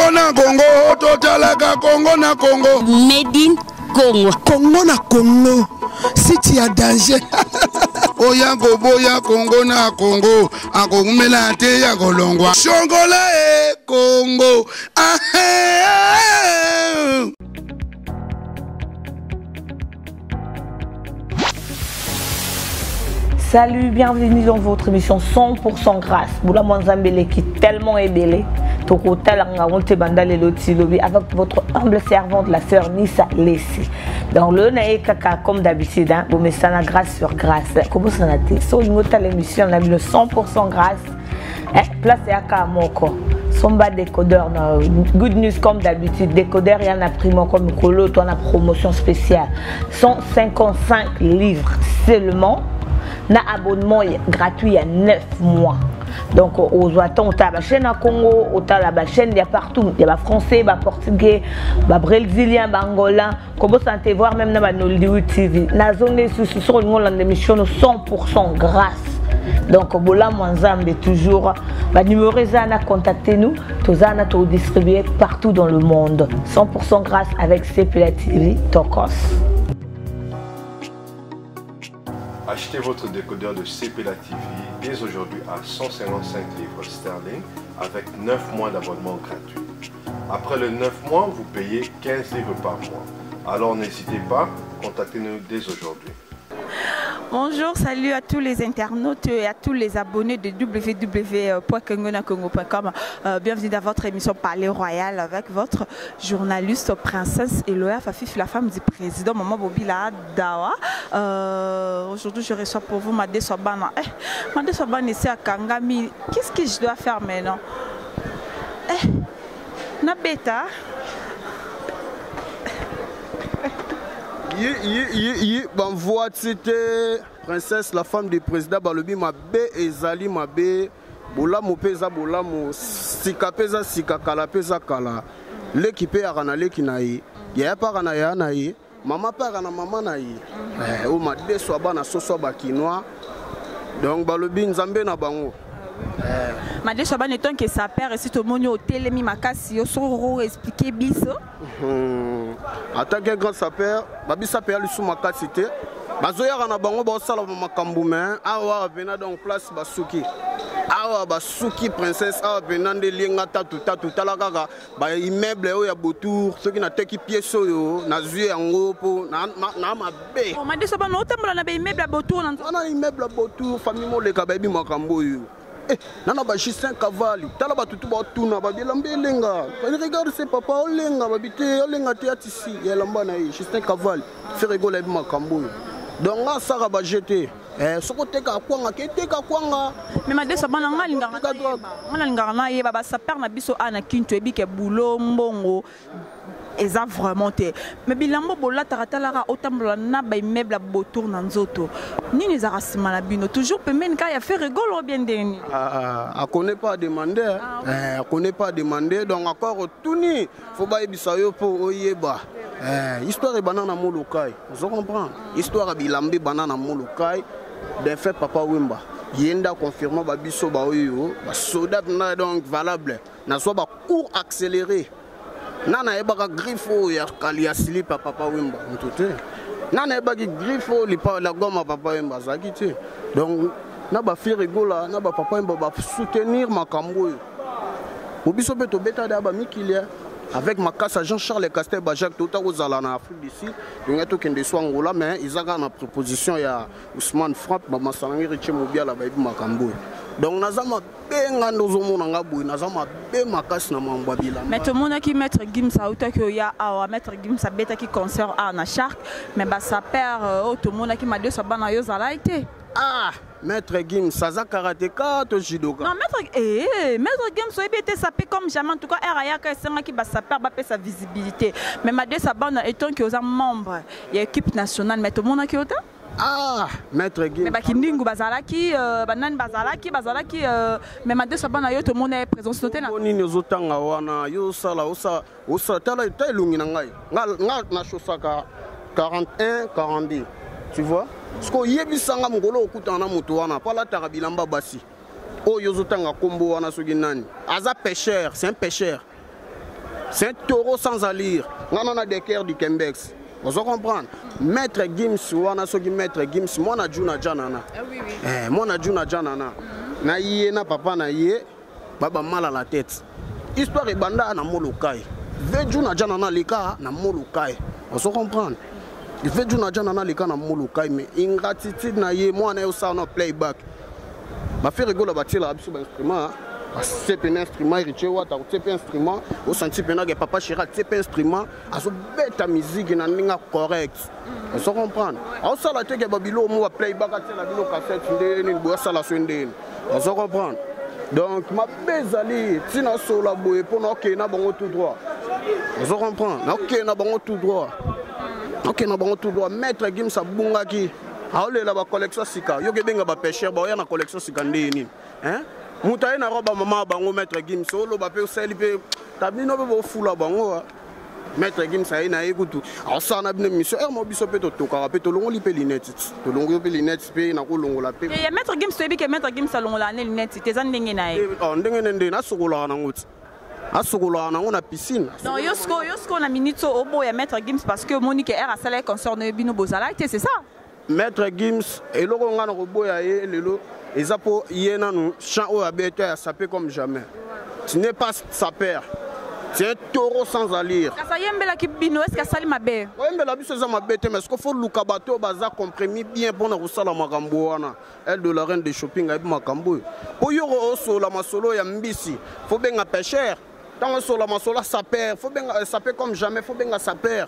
Congo na Congo, totalaka Congo na Congo. Made in Congo. Congo na Congo. Si tu as danger. Oya boya Congo na Congo. Ako kumela te ya kolongwa. Shongola e Congo. Salut, bienvenue dans votre émission 100% grâce. Boula Mwanzambele qui tellement aidé. Toko talanga monte bandale loti lobi avec votre humble servante la sœur Nissa Lessi. Dans le nae kaka comme d'habitude hein, vous mettez ça grâce sur grâce. Comment ça n'a été? Sur une autre émission on a mis le 100% grâce. Place à Kamoko. Somba décodeur, good news comme d'habitude. Décodeur, il y en a primo comme Colo, toi on a promotion spéciale. 155 livres seulement. Na abonnement gratuit il y a 9 mois. Donc aux attentes, on a la chaîne à Congo, on a la chaîne, il y a partout. Il y a français, il y a portugais, il y a brésilien, il y a angolais. Comment ça te voir même dans la Nollywood TV. La zone sur une émission 100% grâce. Donc Bola Mwanzambe toujours. Le numéro Zana, contactez-nous. Tozana tout distribué partout dans le monde. 100% grâce avec CPLA TV Tokos. Achetez votre décodeur de CPLA TV dès aujourd'hui à 155 livres sterling avec 9 mois d'abonnement gratuit. Après les 9 mois, vous payez 15 livres par mois. Alors n'hésitez pas, contactez-nous dès aujourd'hui. Bonjour, salut à tous les internautes et à tous les abonnés de www.congonacongo.com. Bienvenue dans votre émission Palais Royal avec votre journaliste princesse Eloya Fafif, la femme du président Maman Bobila Dawa. Aujourd'hui, je reçois pour vous Madé Sobana. Madé Sobana ici à Kangami. Qu'est-ce que je dois faire maintenant? Nabeta. Bon, voix c'était princesse, la femme du président Balobi Mabe Ezali Mabe Bolamo Peza Bolamo Sika Peza Sika Kala Peza Kala l'équipe Arana Lekinaï Yaya Parana Yanaï Maman Parana Maman Naï O Made Swabana Sosoba Kinois donc Balobi Nzambe na Bango. Madé Chaban étant que sa père et si tout le monde au télémi makasi au soro expliquer biso. Attaquer grand sa père, babi sa père lui sous makasi té. Bazoya kana bango ba sala makambu mais awa vena donc place basuki. Awa basuki princesse awa venande linga tatu tala kaka ba immeuble o ya botour ceux qui na teki pièce yo na zui yango po na mabe. O Madé Chaban o tambola na ba immeuble à botour na immeuble à botour famille mo le ka ba bi makambu yo. Nana ba Justin Cavali tala ba tutu ba tuna ba bilambe lenga regarde ce papa o lenga ba bité o lenga te atisi ya lamba na Justin Cavali fait rigoler bi makambo donc nga sara ba jeter soko teka kwanga ke teka kwanga mais Madé Sabana nga linga na yeba ba sa père na biso ana kinto ebi ke boulot mbongo eza vraiment te mais bilambo bola taratalaka otambola na ba immeuble botour na nzoto nini za rasima na bino toujours pemene ka ya fait rigolo bien deni a connaît pas demander a connaît pas demander donc encore tuni faut ba ebisa yo po oyeba histoire banana molokai vous comprenez histoire bilambe banana molokai des faits papa Wimba yenda confirmant ba biso ba oyo ba soldat na donc valable na so ba cours accéléré nana ebaka griffo ya kalia slip papa Wimba ntote nana ebaki griffo lipa la goma papa Wimba zakite donc na ba fi rigola na ba papa Wimba ba soutenir makambo obiso beto beta da ba mikilia avec ma casse à Jean-Charles Castel Bajak tout aux ala na Afrique d'ici donc eto kende so Angola mais ils ont une proposition ya Ousmane Frappe ba masangi riche mobia la ba bi makambo donc nazama benga ndozomona ngaboy nazama be makasi na mambwa bila maître monaki maître Gimsa utaki ya awa maître Gimsa beta ki concert à na Shark mais ba sa père to monaki Madé Sabana yo zala été maître Gimsa za karatéka to judoka non maître Gimsa était sapé comme jamais en tout cas RAYA ka senga ki ba sa père ba sa visibilité mais Madé Sabana étant que aux membre ya équipe nationale maître monaki ota maître Gimsa mais bakindingu bazalaki banani bazalaki mais Madé Sabana yo to mona présence notée na boni nezotanga wana yo sala osa tala elungi na ngai nga na chosaka 41 42 tu vois parce que yebisanga mongolo okutana na moto wana pala taka bilamba basi oyo zotanga kombo wana soki nani aza pêcheur c'est un pêcheur C'est un taureau sans allure. On a des cœurs du Kembex. Vous comprenez? Maître Gims, wana soki Maître Gims, moi na Juna Janana. Oui, oui. Moi na Juna Janana. Na yé na papa na yé, baba mal à la tête. Histoire et banda na molokai. Ve Juna Janana leka na molokai. Vous comprenez? Ve Juna Janana leka na molokai, mais ingratitude na yé, moi na yo ça na playback. Ma fait rigoler bâtir la sur instrument. C'est un instrument, c'est un instrument, au senti que papa Chirac, c'est un instrument, à ce bête musique, il y a correct. Vous comprenez? Alors ça, la tête que Babylon, moi, playback, la bilo cassette, une boîte, ça la sonde. Vous comprenez? Donc, ma bezali, si nous sommes là, pour nous, ok, nous avons tout droit. Vous comprenez? Ok, nous avons tout droit. Ok, nous avons tout droit. Maître Gims a bungaki. Alors, là, la collection Sika. Yo gebenga ba pêcheur, ba ya na collection Sika ndeni. Hein? Moutaye na roba maman bango Maître Gims solo ba pe seli pe tabino be bo fula bango Maître Gims ayi na ekutu alors ça na bine mission mo biso pe to toka pe to longo li pe linette to longo pe linette pe na ko longo la pe et Maître Gims to bi ke Maître Gims longo la ne linette te zan ndenge na ye ndenge nende na sokola na ngoti asokola na ngona piscine non yosko na minute obo ya Maître Gims parce que Monique era sala concerne bino bozala c'est ça Maître Gims et loko ngana ko boya ye lelo et ça pour yéna nous chant au abété à saper comme jamais. Tu n'es pas sapeur. C'est un taureau sans allure. Ça y est mbela ki bino est-ce que ça li mabe? Oui mbela biso za mabete mais ce qu'il faut lukabato baza compromis bien pour na sala makambo wana. Elle de la reine de shopping a makambo. Po yoro so la masolo ya mbisi. Faut benga pêcheur. Tant so la masolo sapeur, faut benga saper comme jamais, faut benga sapeur.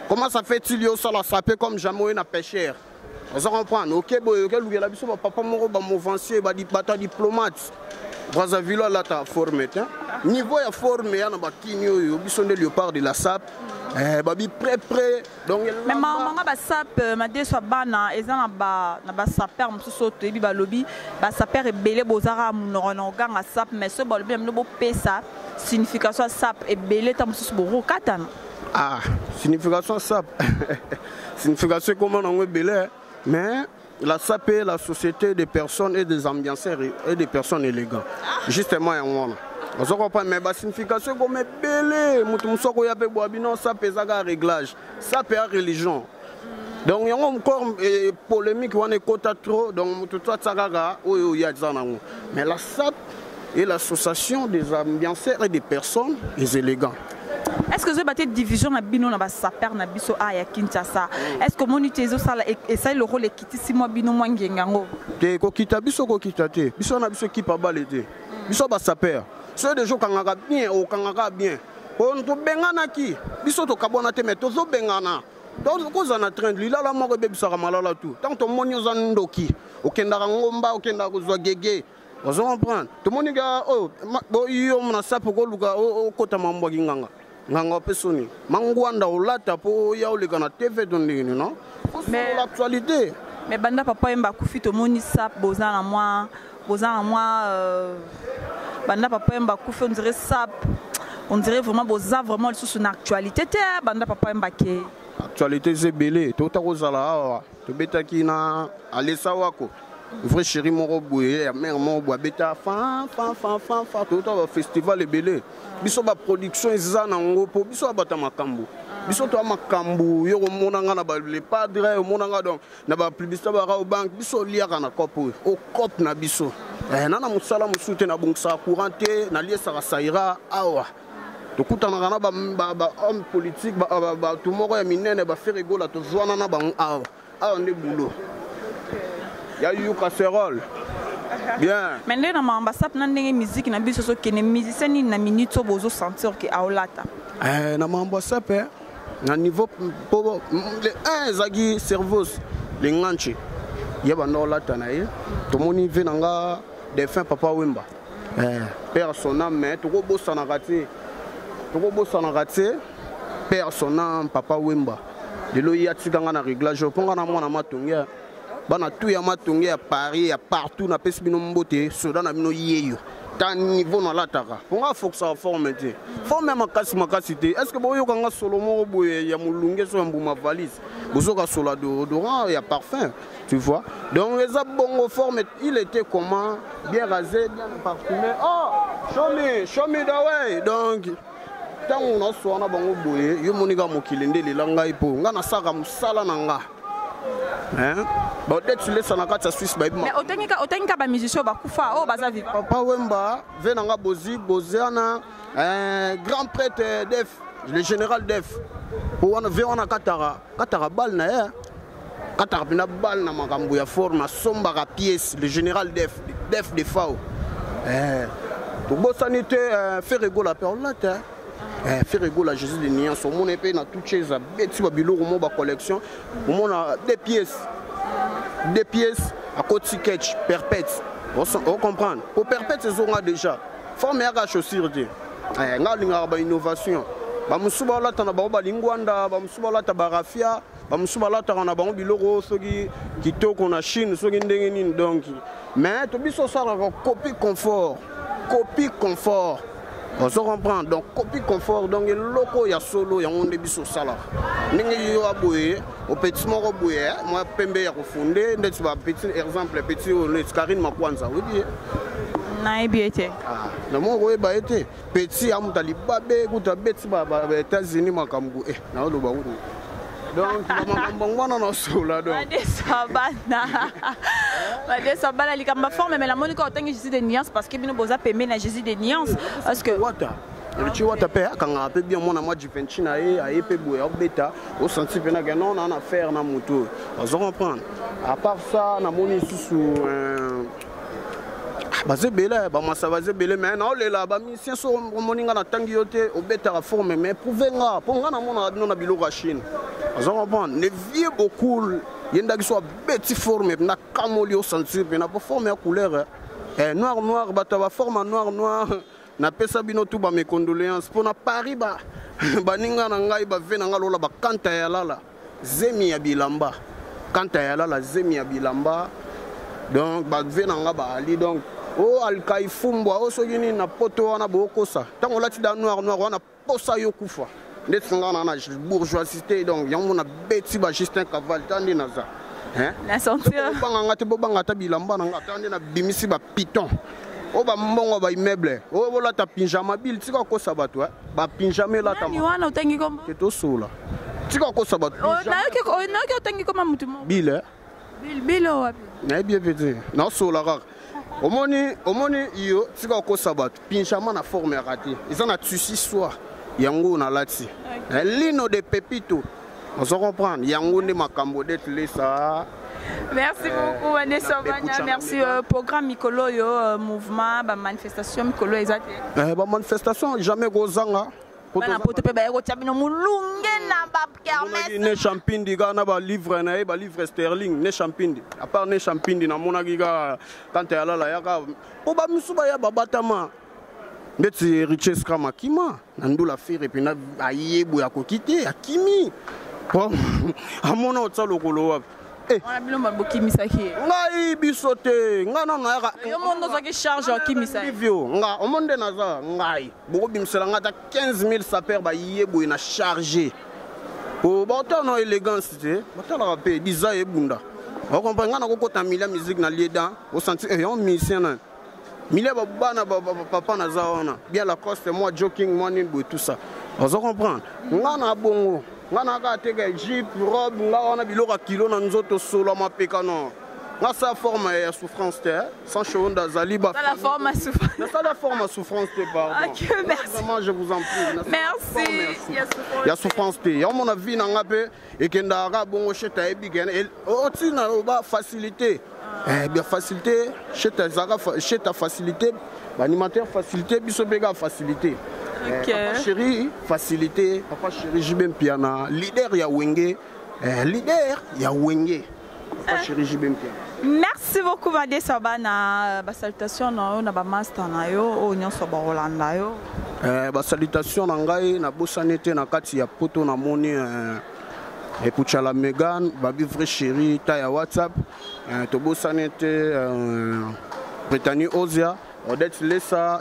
Comment ça fait-il yo ça la saper comme jamais na pêcheur? Vous comprenez? Ok, papa moro ba movancier ba diplomate. Brazzaville là ta formé niveau ya formé ya na ba kinyo yo biso de léopard de la SAP. Ba bi prêt donc mais manga ba SAP ma deso bana ezana ba saper mususu to bi ba lobby ba saper ebele bozara munoro ganga SAP mais ce ba lobby no pesa signification SAP ebele ta mususu bo katana. Ah, signification SAP. Signification comment on ebele. Mais la SAP est la société des personnes et des ambianceurs et des personnes élégantes. Justement, il y a un on comprend, mais la signification comme belé, mutumsoko yape boabino, SAP est un réglage, SAP est une religion. Donc il y a encore polémique, on est quota trop, donc tout ça tsagaga, mais la SAP est l'association des ambianceurs et des personnes et élégants. Est-ce que vous avez une division na bino na ba saper na biso aya Kinshasa? Est-ce que mon utilisation ça essaye le rôle ekiti si moi bino mwangengango? Te ko kita biso ko kita te. Biso na biso ki pa balete. Biso ba saper. Ceux des gens kangaka bien ou kangaka bien. On to bengana ki. Biso to kabona te mais to zo bengana. Donc ko za na trend lila la mo be bisaka malala tout. Tant to monyo za ndoki. Okendaka ngomba okendaka ko zo gege. Vous comprenez? To moniga oh bo yo na sapo ko luka o kota mambo nganga. Nganga pesoni mangwanda olata po ya oleka na TV tondini non mais l'actualité mais banda papa yemba kufi to moni sap bozana moi banda papa yemba kufi on dirait vraiment boza vraiment sur une actualité banda papa yemba ke actualité c'est belé to ta kozala to betaki na alesa wako vrai chéri moro boye mère moro boye beta fan tout le festival est belé biso ba production ezana ngo po biso abata makambo biso to makambo yo monanga na ba les padres monanga donc na ba publicité ba ra au banque biso liaka na kopo au cop na biso nana musala musute na bongsa couranté na liesa saira awa to kutana na ba homme politique ba tout moko ya minene ba faire rigola to zwana na ba awa ne boulot. Il y a eu casserole. Bien. Maintenant, dans l'ambassade, on a une musique, on a des musiciens qui ont minute pour sentir que aolata. Dans l'ambassade, à niveau les zagi cerveaux, les nganchi. Il y a un olata naïe. Tout le monde vient dans des fins papa Wemba. Père son âme, mais tout le monde s'en a raté. Tout le monde s'en a raté. Père son âme, papa Wemba. De l'eau y a tiganga na réglage. Pour qu'on a mon amatunga. Bana tout ya matonge ya Paris ya partout na pesi bino mbote soda na bino yeyo ta niveau na lataka ponga faut que ça forme te forme makasi te est-ce que boyo kanga solo mo boye ya mulunge so mbuma valise bozoka sola d'odorant ya parfum tu vois donc les bongo forme il était comment bien rasé bien parfumé oh show me the way donc ntango nasoana bango boye yo monika mokili nde lela ngai mpo nga nasaka mosala na nga peut-être lesa na kati ya Suisse bayebi mais otengika bamusicien bakufa oyo baza viva Papa Wemba ve nanga boziana grand prêtre def le général def po wana ve wana kataka bal na ye kataka mpena bal na makambo ya forme asombaka pièce le général def de fao tobosani te faire ego la perlate faire ego la Jésus de Niance omona mpe na toute chose abeti babiloko mo bacollection omona des pièces à côté sketch perpète on comprend pour perpète ezonga déjà forme yaka chaussure te nga lingaka ba innovation bamusu balata na bango balingwanda bamusu balata barafia bamusu balataka na bango biloko soki kitoko na Chine soki ndenge nini donc mais to biso osalaka copie confort on se comprend donc copie confort donc eloko ya solo yango nde biso osalaka ndenge yo aboye au petit moko boye moi pembe ya kofunde ndeti ba petit exemple petit onet Karine Makwanza oui nayebi ete na moko oyeba ete petit amuta libabe kuta beti ba États-Unis makambo na oloba kutu donc makambo ngwana na sola donc Badesabana likamba forme mais la monika otangi Jésus de Niance parce que bino boza pembe na Jésus de Niance parce que le chiwata pe kanga pe bien mona moi Juventina e pe boya beta au senti pena que non on a affaire na moto on comprendre à part ça na moni sous bazebele ba masabaze bele mais na olela ba mission so moninga na tangi yote obeta forme mais prouvenga ponga na mona na biloko Chine on comprendre ne vie beaucoup yenda qui soit beti forme na kamoli au senti pena pour forme à couleur noir bata ba forme noir na pesa bino tout ba mes condoléances pour na Paris ba baninga na ngai ba vena ngalola ba kanta ya lala zemi ya bilamba kanta ya lala zemi ya bilamba donc ba vena nga ba ali donc o alkai fumbwa o sogini na poto wana bokosa tango lati da noir wana posa yo kufa ndeti ngana na bourgeoisie donc yango na beti ba Justin Caval tandi naza na sentir banga te bobanga ta bilamba na ngata na bimisi ba piton o ba mbongo ba immeuble o bola ta pinjama bil tika ko sabato ba pinjama la ta ni wana utangi komba ke to sola tika ko sabato na ke utangi koma mutu mo bil wapi na bien petit na sola kaka omoni iyo tika ko sabato pinjama na forme ya raté ils na tissu soir yango na lati lino de pepito on se comprend yango ne makambo d'être ça. Merci beaucoup Vanessa Banya, merci programme Mikolo yo mouvement ba manifestation Mikolo exact. Ba manifestation jamais gozanga. Bana poto pe ba yego tabino mulunge na ba kermesse. Ne champindi gana ba livre na ba livre sterling ne champindi. À part ne champindi na mona giga quand ya la yaka. Po ba musuba ya babatama. Ndeti richesse kama kima na ndula fere pe na ayebu ya kokite akimi. Po amona otsalo kolo on a bien le kimisa qui ngai bisote ngana na yaka yo mondo zo ki charge kimisa vio nga omonde naza ngai boko bimsela ngata 15000 sapeurs ba yebo na charger o bota no élégance te bota la paix biza e bunda o comprendre ngana ko kota milia musique na lieda o senti on musicien na milia ba bana papa na zaona bien la coste moi joking moi ni tout ça on comprendre ngana bongo ngana ka teka jeep robe nga wana biloko kilo na nzoto solo mapeka no nga sa forme ya souffrance te sans chonda zaliba la forme à souffrance ça la forme à souffrance te pardon OK merci vraiment je vous en prie merci ya souffrance te ya mon avis na ngape ekenda ka bongo cheta ebigene otina ba facilité bien facilité cheta facilité animateur facilité biso bega facilité. Papa chéri, facilité, papa chéri, Jibem Piana, leader ya Wenge, papa chéri, Jibem Piana. Merci beaucoup Vanessa Bana, salutation na ba master na yo, o nyonso ba Rolanda yo. Salutation na ngai na bosanete na kati ya poto na moni Epuchala Megan, babi vrai chéri, ta ya WhatsApp, to bosanete Brittany Ozia, Odette Lessa,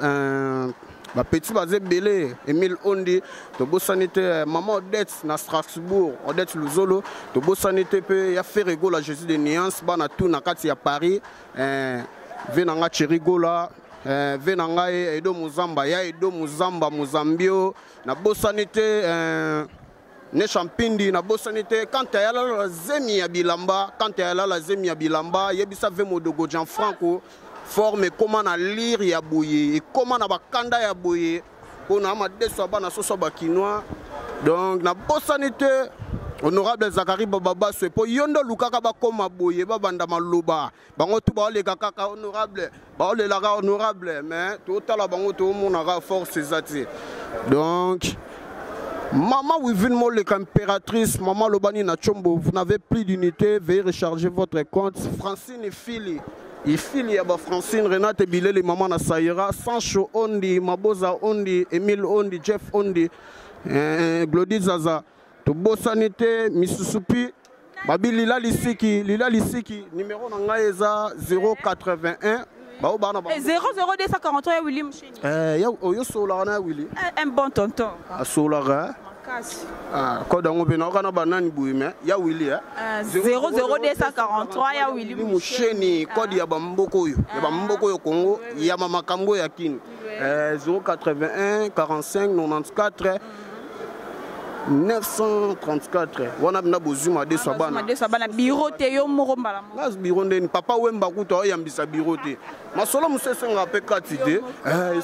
ba petit bazé belé Emile Ondi to bosanité maman Odette na Strasbourg Odette Luzolo to bosanité pe ya faire ego la Jésus de Niance bana tout na kati ya Paris venanga cherigola venangaye Edo Muzamba ya Edo Muzamba Muzambio na bosanité ne champindi na bosanité quand tu as la zemi ya bilamba quand tu as la zemi ya bilamba yebisa vemo dogo Jean Franco forme comment na lire ya boye et comment na bakanda ya boye pour na ma deso bana soso bakinois donc na bosanité honorable Zakari Baba Swepo yondo lukaka bakoma boye babanda maloba bango tu ba le kaka honorable ba le la honorable mais tout la bango to monara force zati donc maman Wivine Molek impératrice maman Lobani na Chombo vous n'avez plus d'unité veuillez recharger votre compte Francine Fili Ifili ya ba Francine Renate Bilele maman na Saïra Sancho Ondi Maboza Ondi Emile Ondi Jeff Ondi Glody Zaza to bosanité misusupi babi lila lisiki numéro na ngai eza 081 ba bana ba 00243 ya Willy Msheni yo sola na Willy un bon tonton sola makasi ko dango bena kana banani buime ya Willy 00243 ya Willy Msheni kodi ya bamboko yo Congo ya mama kambo ya kini 081 45 94 934 wana bina bozuma de sabana bureau te yo moko mbala ngas bureau ndeni papa wemba kuta yambisa bureau te masolo musesenga pe katide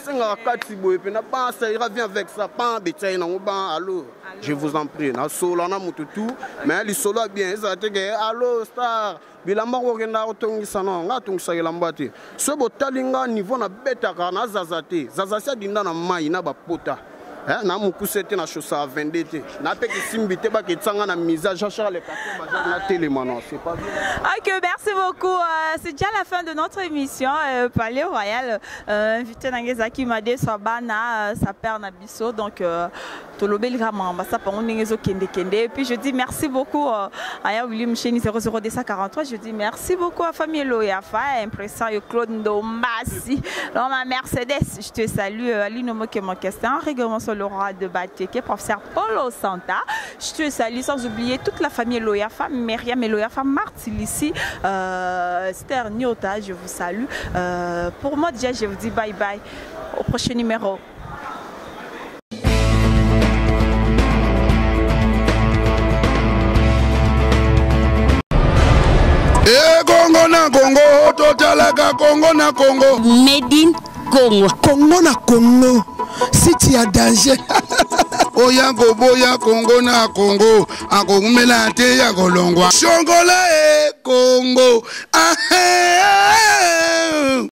senga kati boye pe na ba ça ira vient avec ça pas betay na ngoba allo je vous en prie na solo na mututu mais li solo bien ça te que allo star bilamba ko kenda otongisa no nga tongisa yelamba te so botalinga niveau na betaka na zazate zazasa dinda na mai na bapota na mukusete na chosa 22 te na pe ki simbité ba ke tsanga na mise Jean-Charles le café na télémano c'est pas bien. OK, merci beaucoup. C'est déjà la fin de notre émission Palais Royal. Invité Nangezaki Made Sabana sa père na biso donc tolobeli kama ambassa pango ngezo kende et puis je dis merci beaucoup à William Msheni 00243. Je dis merci beaucoup à famille Loyafa impresario Claude Ndombasi. Alors ma Mercedes, je te salue Aline Mokemo Kestin règlement sur le roi de Bateke, professeur Paulo Santa. Je te salue sans oublier toute la famille Loyafa, Myriam et Loyafa, Martilissi, Esther Nyota, je vous salue. Pour moi déjà, je vous dis bye bye. Au prochain numéro. Congo na Congo, totalaka Congo na Congo. Made in Congo. Congo na Congo. Si tu as danger. Oya boya Congo na Congo. Ako kumela te ya kolongwa. Shongola Congo.